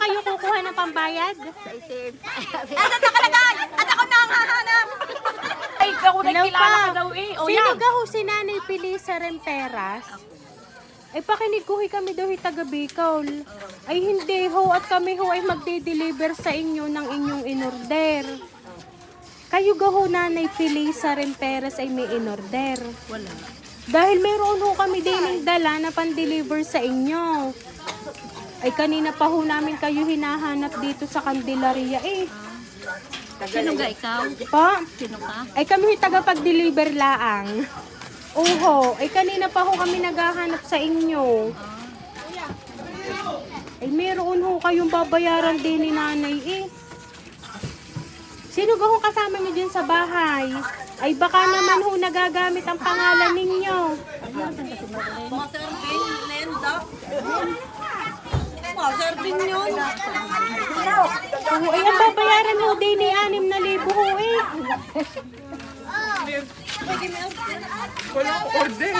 kayo kukuha ng pambayad? Sa itim. Asan nakalagay? At ako na ang hahanap. Ay, ako Hello nagkilala pa. ka daw eh. O Sino yan. ka ho si Nanay Pilisa Remperas? Ay pakinig ko kami daw taga Bicol. Ay hindi ho at kami ho ay magde-deliver sa inyo ng inyong inorder. Kayo ga ho Nanay Pilisa Remperas ay may inorder. Wala. Dahil mayroon ho kami din dala na pan-deliver sa inyo. Ay kanina pa ho namin kayo hinahanap dito sa Candelaria eh. Sino ga ikaw? Pa? Sino ka? Ay kami taga-pag-deliver laang. Oho, ay kanina pa ho kami naghahanap sa inyo. Ay meron ho kayong babayaran din ni nanay eh. Sino ga ho kasama niyo dyan sa bahay? Ay baka naman ho nagagamit ang pangalan ninyo. Maserbin, Lenda. Maserbin yun. Oo, ay ang babayaran ho din ni 6,000 ho eh. Wala akong order.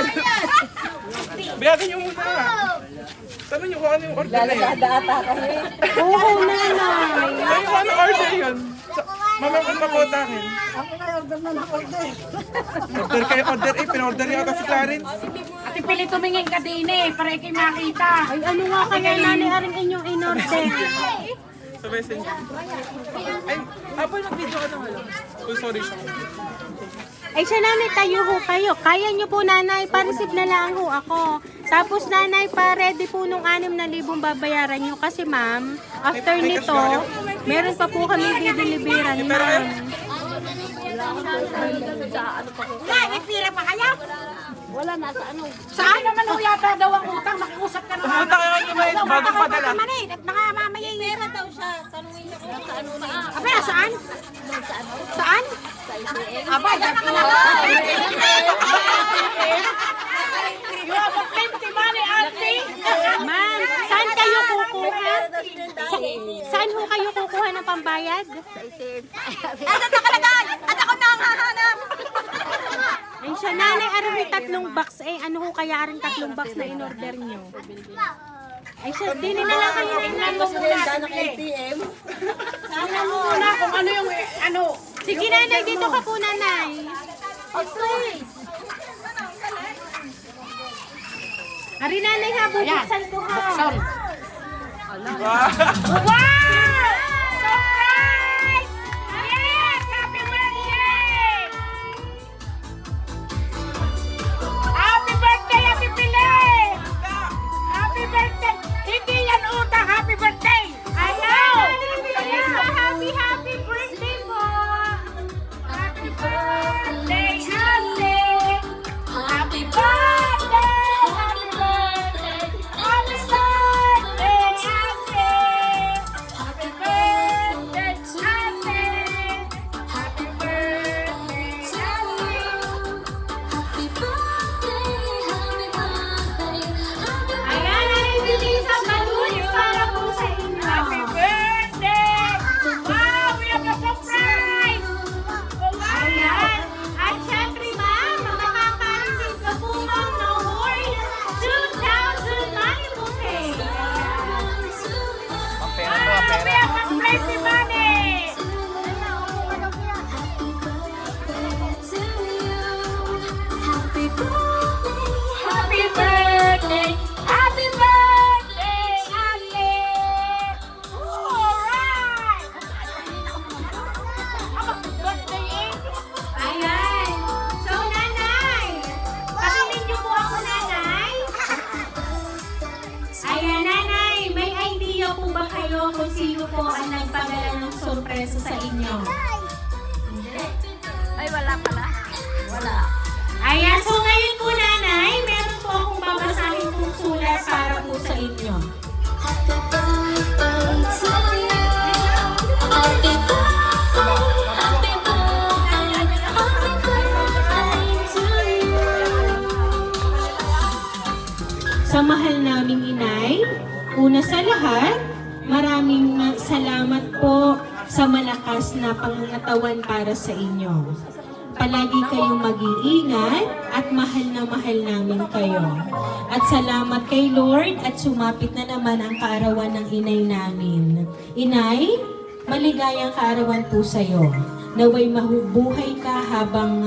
Biyakin niyo muna. Tanong niyo kung ano yung order na yun. Oo, nanay. Ay, ano order yun? Mamamon pa po takin. Order kayo, order eh. Pinorder niyo ata si Clarence. Ate Pili, tumingin ka din eh, para ikay makita. Ay ano nga kaya nanay aring inyong inorder? Sa messenger. Ay, apoy mag-video ka naman. Oh, sorry. Ay siya nanay, tayo ho kayo. Kaya nyo po nanay, pa-receive na lang ho ako. Tapos nanay, pa-ready po nung 6,000 babayaran nyo. Kasi ma'am, after nito, meron pa po kami dideliveran ma'am. May pira pa kaya? Saan naman ho yata daw ang utang? Nakiusap ka naman. Pumunta kayo kay May bago padala. At baka mamaya pera daw siya. Tanungin niya kung saan na. Aba, saan? Saan? Aba, dyan ka na. You have a 50 money, auntie. Ma'am, saan kayo kukuha? Saan ho kayo kukuha ng pambayad? Sa itim. Asan nakalagay? At ako na ang hahanap. Ay siya nanay, aring 3 box. Eh ano ho kaya aring 3 box na in-order nyo? Ay siya, dinin na lang kayo. Tingnan mo muna, Ate Pili. Tingnan mo muna kung ano yung ano. Sige nanay, dito ka po nanay. Ari nanay ha, bubuksan ko ha. Sorry. Wow! Wow! Surprise! Yes! Happy birthday! Happy birthday, Ate Pili! Happy birthday! Hindi yan utang, happy birthday! I know! Happy, happy birthday po! Happy birthday, Ate! Happy birthday! Happy birthday! Happy birthday, Ate! Happy birthday, Ate! Happy birthday, Ayan, nalibili sa balloons para po sa inyo. Happy birthday! Wow, we have a surprise! Oh, Ayan. At syempre ma'am, makaka-receive ka po ma'am ng worth 2,000 money bouquet. wow, we have a crazy money! Happy birthday! Happy birthday, Ate! Alright! Happy birthday, eh! Ayan. So nanay, pakinig niyo po ako nanay. Ayan nanay, may idea po ba kayo kung sino po ang nagpadala ng sorpresa sa inyo? Ay, wala pala. Wala. Ayan, so ngayon po nanay, meron po akong babasahin pong sulat para po sa inyo. Sa mahal naming inay, una sa lahat, maraming salamat po sa malakas na pangangatawan para sa inyo. palagi kayong mag-iingat at mahal na mahal namin kayo. At salamat kay Lord at sumapit na naman ang kaarawan ng inay namin. Inay, maligayang kaarawan po sa iyo. Naway mabuhay ka habang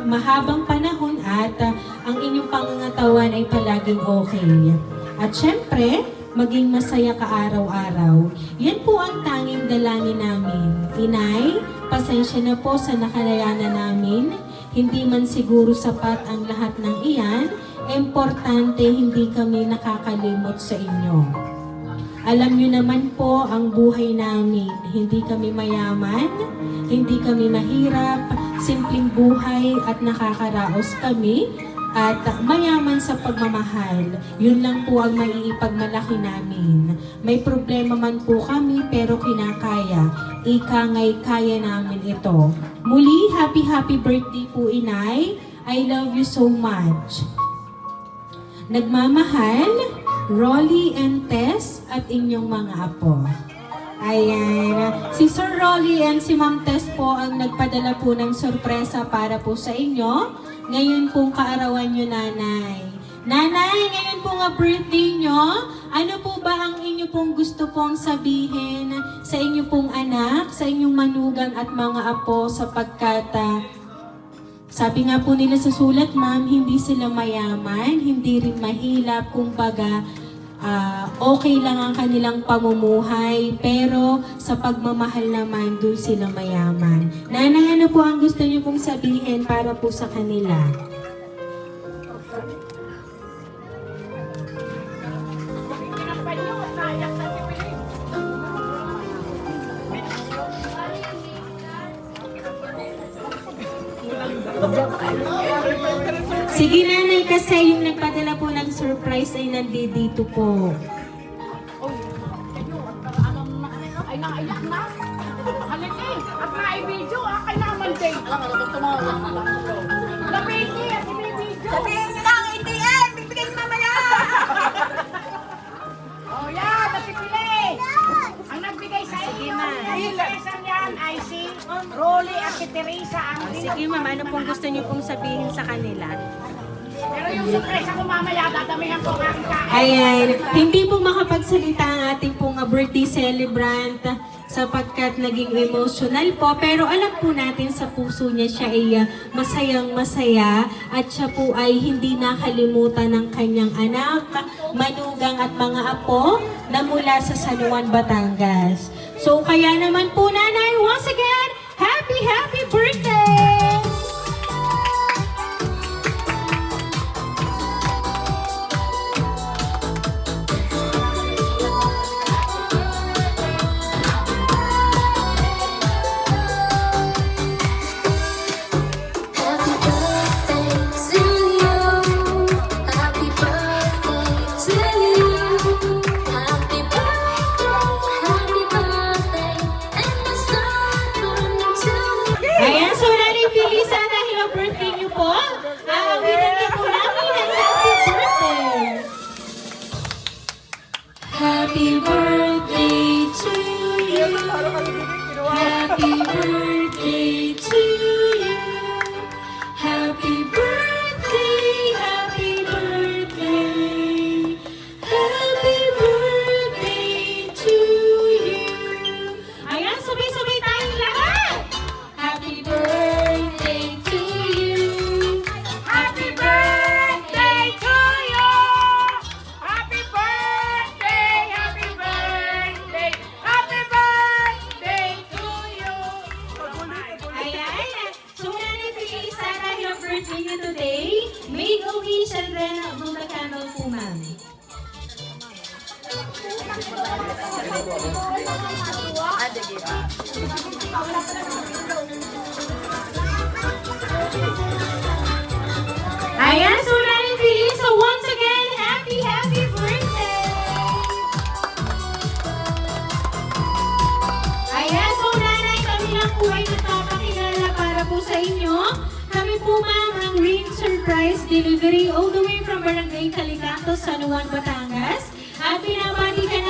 mahabang panahon at ang inyong pangangatawan ay palaging okay. At syempre, maging masaya ka araw-araw. Yan po ang tanging dalangin namin. Inay, pasensya na po sa nakalayanan namin. Hindi man siguro sapat ang lahat ng iyan, importante hindi kami nakakalimot sa inyo. Alam nyo naman po ang buhay namin. Hindi kami mayaman, hindi kami mahirap, simpleng buhay at nakakaraos kami at mayaman sa pagmamahal. Yun lang po ang maiipagmalaki namin. May problema man po kami pero kinakaya. Ika nga'y kaya namin ito. Muli, happy birthday po, Inay. I love you so much. Nagmamahal, Rolly and Tess at inyong mga apo. Ayan. Si Sir Rolly and si Ma'am Tess po ang nagpadala po ng sorpresa para po sa inyo. Ngayon pong kaarawan nyo, Nanay. Nanay, ngayon po nga birthday nyo. Ano po ba ang inyo pong gusto pong sabihin sa inyo pong anak, sa inyong manugang at mga apo sapagkat sabi nga po nila sa sulat, ma'am, hindi sila mayaman, hindi rin mahilap, kumbaga, okay lang ang kanilang pamumuhay, pero sa pagmamahal naman, doon sila mayaman. Nanay, ano po ang gusto niyo pong sabihin para po sa kanila? Sige, Nanay, kasi yung nagpadala po ng surprise ay nandito po. Ay, naiyak na. Halika eh. At na-i-video, kailangan day. Lapiti, at i-video. Sabihin nyo lang, ATM! Bibigyan nyo mamaya! Oh, yan, napipili. Ang nagbigay sa inyo. Ang yan ay si Rolly at si Teresa. Sige, ma'am, ano pong gusto niyo pong sabihin sa kanila? Pero yung surprise ako mamaya, dadamihan ko ang kain. Ayan, hindi po makapagsalita ang ating pong birthday celebrant sapagkat naging emotional po. Pero alam po natin sa puso niya siya ay masayang masaya at siya po ay hindi nakalimutan ng kanyang anak, manugang at mga apo na mula sa San Juan, Batangas. So kaya naman po, Nanay, once again, happy birthday! Ayan, so Nanay Felisa, dahil ang birthday niyo po, aawitin niyo po namin ang happy birthday. Happy birthday to you. Happy birthday to you. Happy birthday, happy birthday. Happy birthday to you. Ayan, sabay-sabay tayong lahat. Happy birthday to you. Happy birthday to you! Happy birthday! Happy birthday! Happy birthday to you! Ayan. So, Nanay Felisa, dahil ang birthday niyo today, may occasion rin ang mga candle po, ma'am. Ayan, so Nanay Felisa, once again, happy birthday! Ayan, so Nanay, kami lang po ay nagpapakilala para po sa inyo. Kami po, ma'am, ang ring surprise delivery all the way from Barangay Calicanto, San Juan, Batangas. At pinabati ka